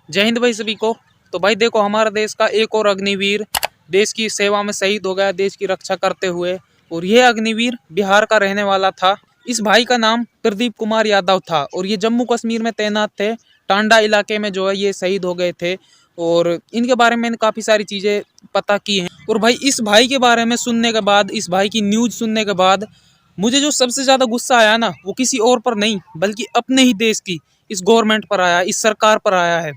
जय हिंद भाई सभी को। तो भाई देखो, हमारा देश का एक और अग्निवीर देश की सेवा में शहीद हो गया, देश की रक्षा करते हुए। और यह अग्निवीर बिहार का रहने वाला था। इस भाई का नाम प्रदीप कुमार यादव था और ये जम्मू कश्मीर में तैनात थे। टांडा इलाके में जो है ये शहीद हो गए थे। और इनके बारे में मैंने काफ़ी सारी चीज़ें पता की हैं। और भाई इस भाई के बारे में सुनने के बाद, इस भाई की न्यूज़ सुनने के बाद मुझे जो सबसे ज़्यादा गुस्सा आया ना, वो किसी और पर नहीं बल्कि अपने ही देश की इस गवर्नमेंट पर आया, इस सरकार पर आया है।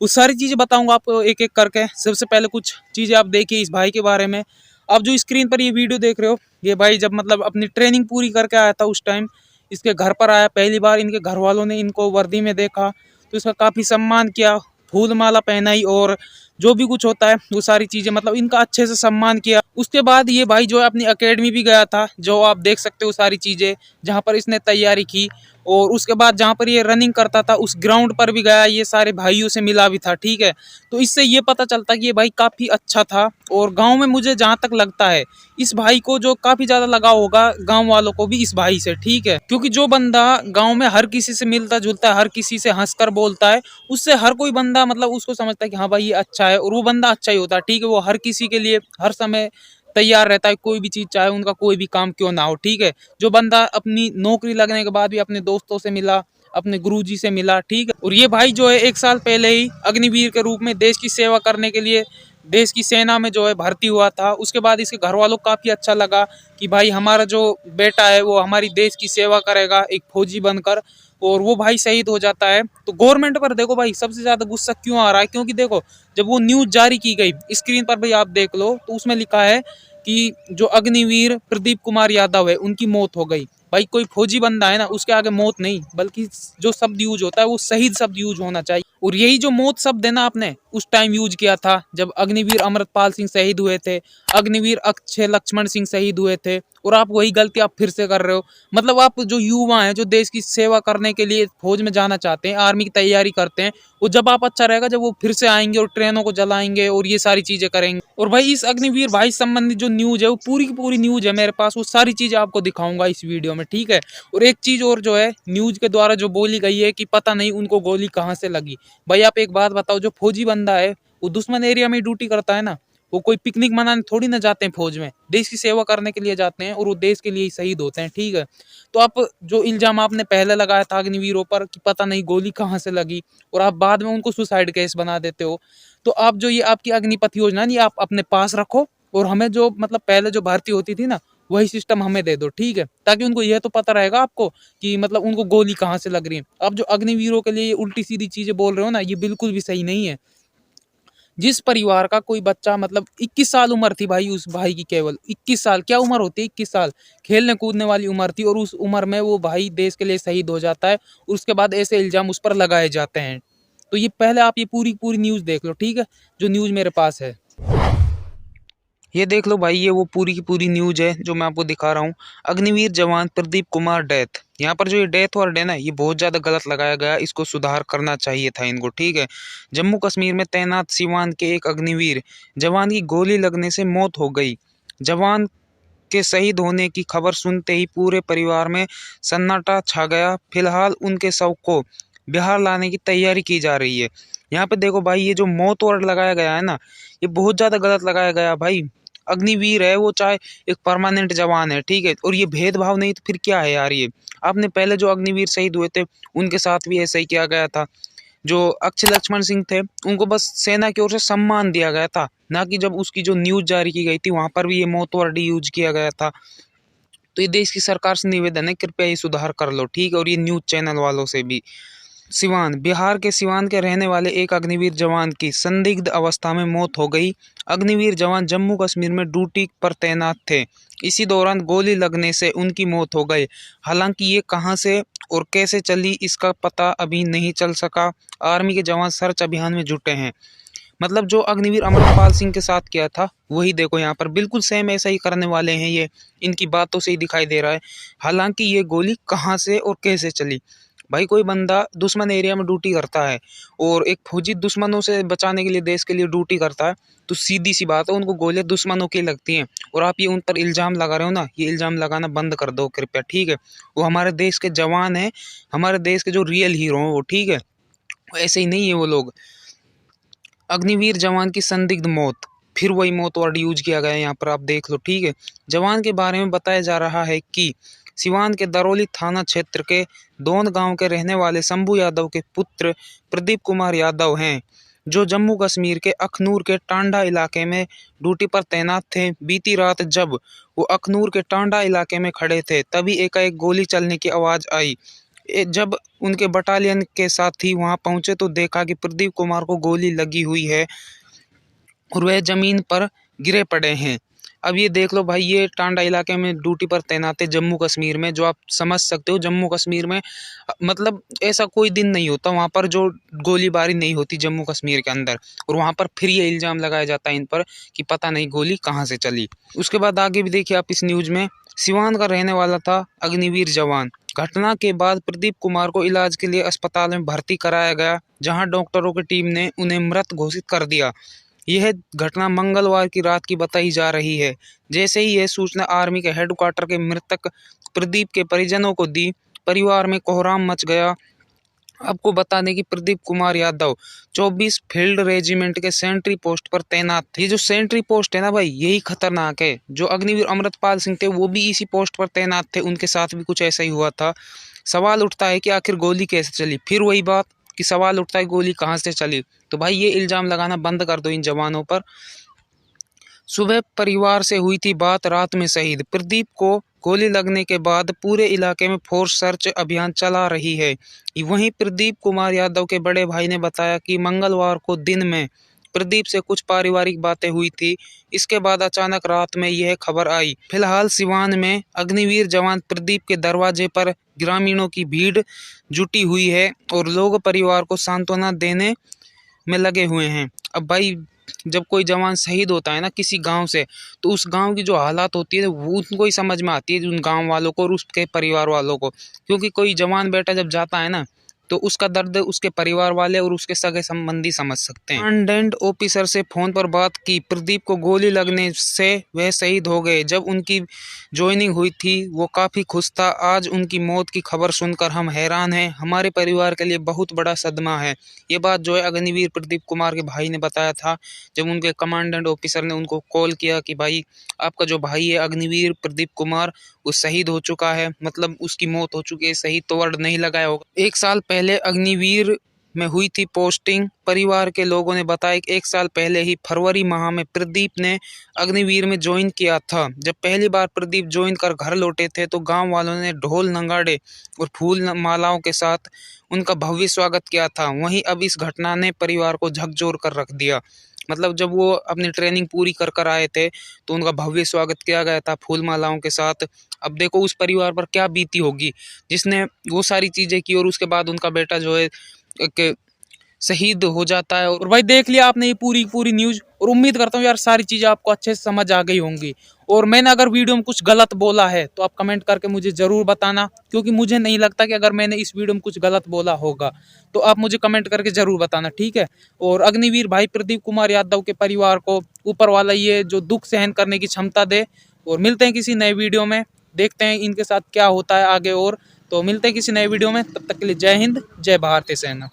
वो सारी चीज़ें बताऊंगा आपको एक एक करके। सबसे पहले कुछ चीज़ें आप देखिए इस भाई के बारे में। आप जो स्क्रीन पर ये वीडियो देख रहे हो, ये भाई जब मतलब अपनी ट्रेनिंग पूरी करके आया था, उस टाइम इसके घर पर आया। पहली बार इनके घर वालों ने इनको वर्दी में देखा तो इसका काफ़ी सम्मान किया, फूल माला पहनाई और जो भी कुछ होता है वो सारी चीज़ें मतलब इनका अच्छे से सम्मान किया। उसके बाद ये भाई जो है अपनी एकेडमी भी गया था, जो आप देख सकते हो सारी चीज़ें जहाँ पर इसने तैयारी की। और उसके बाद जहाँ पर ये रनिंग करता था उस ग्राउंड पर भी गया, ये सारे भाइयों से मिला भी था। ठीक है, तो इससे ये पता चलता कि ये भाई काफ़ी अच्छा था। और गांव में मुझे जहाँ तक लगता है इस भाई को जो काफ़ी ज़्यादा लगाव होगा गांव वालों को भी इस भाई से। ठीक है, क्योंकि जो बंदा गांव में हर किसी से मिलता जुलता है, हर किसी से हंसकर बोलता है, उससे हर कोई बंदा मतलब उसको समझता है कि हाँ भाई ये अच्छा है, और वो बंदा अच्छा ही होता है। ठीक है, वो हर किसी के लिए हर समय तैयार रहता है, कोई भी चीज़ चाहे उनका कोई भी काम क्यों ना हो। ठीक है, जो बंदा अपनी नौकरी लगने के बाद भी अपने दोस्तों से मिला, अपने गुरुजी से मिला। ठीक है, और ये भाई जो है 1 साल पहले ही अग्निवीर के रूप में देश की सेवा करने के लिए देश की सेना में जो है भर्ती हुआ था। उसके बाद इसके घर वालों को काफ़ी अच्छा लगा कि भाई हमारा जो बेटा है वो हमारी देश की सेवा करेगा एक फौजी बनकर। और वो भाई शहीद हो जाता है। तो गवर्नमेंट पर देखो भाई सबसे ज़्यादा गुस्सा क्यों आ रहा है, क्योंकि देखो जब वो न्यूज़ जारी की गई, स्क्रीन पर भाई आप देख लो, तो उसमें लिखा है कि जो अग्निवीर प्रदीप कुमार यादव है उनकी मौत हो गई। भाई कोई फौजी बंदा है ना, उसके आगे मौत नहीं बल्कि जो शब्द यूज होता है वो शहीद शब्द यूज होना चाहिए। और यही जो मौत शब्द है ना, आपने उस टाइम यूज किया था जब अग्निवीर अमृतपाल सिंह शहीद हुए थे, अग्निवीर अक्षय लक्ष्मण सिंह शहीद हुए थे। और आप वही गलती आप फिर से कर रहे हो। मतलब आप जो युवा हैं, जो देश की सेवा करने के लिए फौज में जाना चाहते हैं, आर्मी की तैयारी करते हैं, वो जब आप अच्छा रहेगा जब वो फिर से आएंगे और ट्रेनों को जलाएंगे और ये सारी चीजें करेंगे। और भाई इस अग्निवीर भाई संबंधित जो न्यूज है वो पूरी की पूरी न्यूज है मेरे पास, वो सारी चीजें आपको दिखाऊंगा इस वीडियो में। ठीक है, और एक चीज और जो है न्यूज के द्वारा जो बोली गई है कि पता नहीं उनको गोली कहाँ से लगी। भाई आप एक बात बताओ, जो फौजी बंदा है वो दुश्मन एरिया में ड्यूटी करता है ना, वो कोई पिकनिक मनाने थोड़ी ना जाते हैं, फौज में देश की सेवा करने के लिए जाते हैं और वो देश के लिए ही शहीद होते हैं। ठीक है, तो आप जो इल्जाम आपने पहले लगाया था अग्निवीरों पर कि पता नहीं गोली कहाँ से लगी, और आप बाद में उनको सुसाइड केस बना देते हो, तो आप जो ये आपकी अग्निपथ योजना नहीं, आप अपने पास रखो और हमें जो मतलब पहले जो भर्ती होती थी ना वही सिस्टम हमें दे दो। ठीक है, ताकि उनको यह तो पता रहेगा आपको कि मतलब उनको गोली कहाँ से लग रही है। आप जो अग्निवीरों के लिए ये उल्टी सीधी चीजें बोल रहे हो ना, ये बिल्कुल भी सही नहीं है। जिस परिवार का कोई बच्चा मतलब 21 साल उम्र थी भाई, उस भाई की केवल 21 साल, क्या उम्र होती है 21 साल, खेलने कूदने वाली उम्र थी, और उस उम्र में वो भाई देश के लिए शहीद हो जाता है। और उसके बाद ऐसे इल्जाम उस पर लगाए जाते हैं। तो ये पहले आप ये पूरी पूरी न्यूज़ देख लो। ठीक है, जो न्यूज़ मेरे पास है ये देख लो भाई, ये वो पूरी की पूरी न्यूज है जो मैं आपको दिखा रहा हूँ। अग्निवीर जवान प्रदीप कुमार डेथ, यहाँ पर जो ये डेथ वर्ड है ना, ये बहुत ज़्यादा गलत लगाया गया, इसको सुधार करना चाहिए था इनको। ठीक है, जम्मू कश्मीर में तैनात सीवान के एक अग्निवीर जवान की गोली लगने से मौत हो गई। जवान के शहीद होने की खबर सुनते ही पूरे परिवार में सन्नाटा छा गया। फिलहाल उनके शव को बिहार लाने की तैयारी की जा रही है। यहाँ पे देखो भाई, ये जो मौत वर्ड लगाया गया है ना, ये बहुत ज़्यादा गलत लगाया गया भाई। अग्निवीर है वो, चाहे एक परमानेंट जवान है। ठीक है, और ये भेदभाव नहीं तो फिर क्या है यार। ये आपने पहले जो अग्निवीर शहीद हुए थे उनके साथ भी ऐसा ही किया गया था। जो अक्षय लक्ष्मण सिंह थे उनको बस सेना की ओर से सम्मान दिया गया था, ना कि जब उसकी जो न्यूज जारी की गई थी वहां पर भी ये मौत वर्ड यूज किया गया था। तो ये देश की सरकार से निवेदन है, कृपया ये सुधार कर लो। ठीक है, और ये न्यूज चैनल वालों से भी। सिवान, बिहार के सिवान के रहने वाले एक अग्निवीर जवान की संदिग्ध अवस्था में मौत हो गई। अग्निवीर जवान जम्मू कश्मीर में ड्यूटी पर तैनात थे। इसी दौरान गोली लगने से उनकी मौत हो गई। हालांकि ये कहां से और कैसे चली इसका पता अभी नहीं चल सका। आर्मी के जवान सर्च अभियान में जुटे हैं। मतलब जो अग्निवीर अमरपाल सिंह के साथ किया था वही देखो यहाँ पर बिल्कुल सेम ऐसा ही करने वाले हैं ये, इनकी बातों से ही दिखाई दे रहा है। हालांकि ये गोली कहाँ से और कैसे चली। भाई कोई बंदा दुश्मन एरिया में ड्यूटी करता है और एक फौजी दुश्मनों से बचाने के लिए देश के लिए ड्यूटी करता है, तो सीधी सी बात है उनको गोलियां दुश्मनों की लगती हैं। और आप ये उन पर इल्ज़ाम लगा रहे हो ना, ये इल्ज़ाम लगाना बंद कर दो कृपया। ठीक है, वो हमारे देश के जवान हैं, हमारे देश के जो रियल हीरो हैं वो। ठीक है, ऐसे ही नहीं है वो लोग। अग्निवीर जवान की संदिग्ध मौत, फिर वही मौत वर्ड यूज किया गया है यहाँ पर, आप देख लो, ठीक है। जवान के बारे में बताया जा रहा है कि सिवान के दरौली थाना क्षेत्र के दोन गांव के रहने वाले शंभू यादव के पुत्र प्रदीप कुमार यादव हैं, जो जम्मू कश्मीर के अखनूर के टांडा इलाके में ड्यूटी पर तैनात थे। बीती रात जब वो अखनूर के टांडा इलाके में खड़े थे, तभी एकाएक गोली चलने की आवाज़ आई। जब उनके बटालियन के साथी वहां पहुंचे तो देखा कि प्रदीप कुमार को गोली लगी हुई है और वह जमीन पर गिरे पड़े हैं। अब ये देख लो भाई, ये टांडा इलाके में ड्यूटी पर तैनात है जम्मू कश्मीर में, जो आप समझ सकते हो जम्मू कश्मीर में मतलब ऐसा कोई दिन नहीं होता वहाँ पर जो गोलीबारी नहीं होती जम्मू कश्मीर के अंदर। और वहाँ पर फिर ये इल्ज़ाम लगाया जाता है इन पर कि पता नहीं गोली कहाँ से चली। उसके बाद आगे भी देखिए आप इस न्यूज़ में, सिवान का रहने वाला था अग्निवीर जवान। घटना के बाद प्रदीप कुमार को इलाज के लिए अस्पताल में भर्ती कराया गया, जहां डॉक्टरों की टीम ने उन्हें मृत घोषित कर दिया। यह घटना मंगलवार की रात की बताई जा रही है। जैसे ही यह सूचना आर्मी के हेडक्वार्टर के मृतक प्रदीप के परिजनों को दी, परिवार में कोहराम मच गया। आपको बता दें कि प्रदीप कुमार यादव 24 फील्ड रेजिमेंट के सेंट्री पोस्ट पर तैनात थे। ये जो सेंट्री पोस्ट है ना भाई, यही खतरनाक है। जो अग्निवीर अमृतपाल सिंह थे वो भी इसी पोस्ट पर तैनात थे, उनके साथ भी कुछ ऐसा ही हुआ था। सवाल उठता है कि आखिर गोली कैसे चली। फिर वही बात कि सवाल उठता है गोली कहाँ से चली। तो भाई ये इल्ज़ाम लगाना बंद कर दो इन जवानों पर। सुबह परिवार से हुई थी बात, रात में शहीद। प्रदीप को गोली लगने के बाद पूरे इलाके में फोर्स सर्च अभियान चला रही है। वहीं प्रदीप कुमार यादव के बड़े भाई ने बताया कि मंगलवार को दिन में प्रदीप से कुछ पारिवारिक बातें हुई थी। इसके बाद अचानक रात में यह खबर आई। फिलहाल सिवान में अग्निवीर जवान प्रदीप के दरवाजे पर ग्रामीणों की भीड़ जुटी हुई है और लोग परिवार को सांत्वना देने में लगे हुए हैं। अब भाई जब कोई जवान शहीद होता है ना किसी गांव से, तो उस गांव की जो हालात होती है वो उनको ही समझ में आती है, उन गांव वालों को और उसके परिवार वालों को। क्योंकि कोई जवान बेटा जब जाता है ना, तो उसका दर्द उसके परिवार वाले और उसके सगे संबंधी समझ सकते हैं। कमांडेंट ऑफिसर से फोन पर बात की। प्रदीप को गोली लगने से वह शहीद हो गए। जब उनकी ज्वाइनिंग हुई थी वो काफ़ी खुश था। आज उनकी मौत की खबर सुनकर हम हैरान हैं। हमारे परिवार के लिए बहुत बड़ा सदमा है। ये बात जो है अग्निवीर प्रदीप कुमार के भाई ने बताया था, जब उनके कमांडेंट ऑफिसर ने उनको कॉल किया कि भाई आपका जो भाई है अग्निवीर प्रदीप कुमार वो शहीद हो चुका है, मतलब उसकी मौत हो चुकी है। शहीद तो वर्ड नहीं लगाया होगा। 1 साल पहले अग्निवीर में हुई थी पोस्टिंग। परिवार के लोगों ने बताया कि 1 साल पहले ही फरवरी माह में प्रदीप ने अग्निवीर में ज्वाइन किया था। जब पहली बार प्रदीप ज्वाइन कर घर लौटे थे तो गांव वालों ने ढोल नगाड़े और फूल मालाओं के साथ उनका भव्य स्वागत किया था। वहीं अब इस घटना ने परिवार को झकझोर कर रख दिया। मतलब जब वो अपनी ट्रेनिंग पूरी कर कर आए थे तो उनका भव्य स्वागत किया गया था फूल मालाओं के साथ। अब देखो उस परिवार पर क्या बीती होगी जिसने वो सारी चीज़ें की और उसके बाद उनका बेटा जो है एक शहीद हो जाता है। और भाई देख लिया आपने ये पूरी न्यूज़, और उम्मीद करता हूँ यार सारी चीज़ें आपको अच्छे से समझ आ गई होंगी। और मैंने अगर वीडियो में कुछ गलत बोला है तो आप कमेंट करके मुझे ज़रूर बताना, क्योंकि मुझे नहीं लगता कि अगर मैंने इस वीडियो में कुछ गलत बोला होगा तो आप मुझे कमेंट करके ज़रूर बताना, ठीक है। और अग्निवीर भाई प्रदीप कुमार यादव के परिवार को ऊपर वाला ये जो दुख सहन करने की क्षमता दे। और मिलते हैं किसी नए वीडियो में, देखते हैं इनके साथ क्या होता है आगे। और तो मिलते हैं किसी नए वीडियो में, तब तक के लिए जय हिंद, जय भारतीय सेना।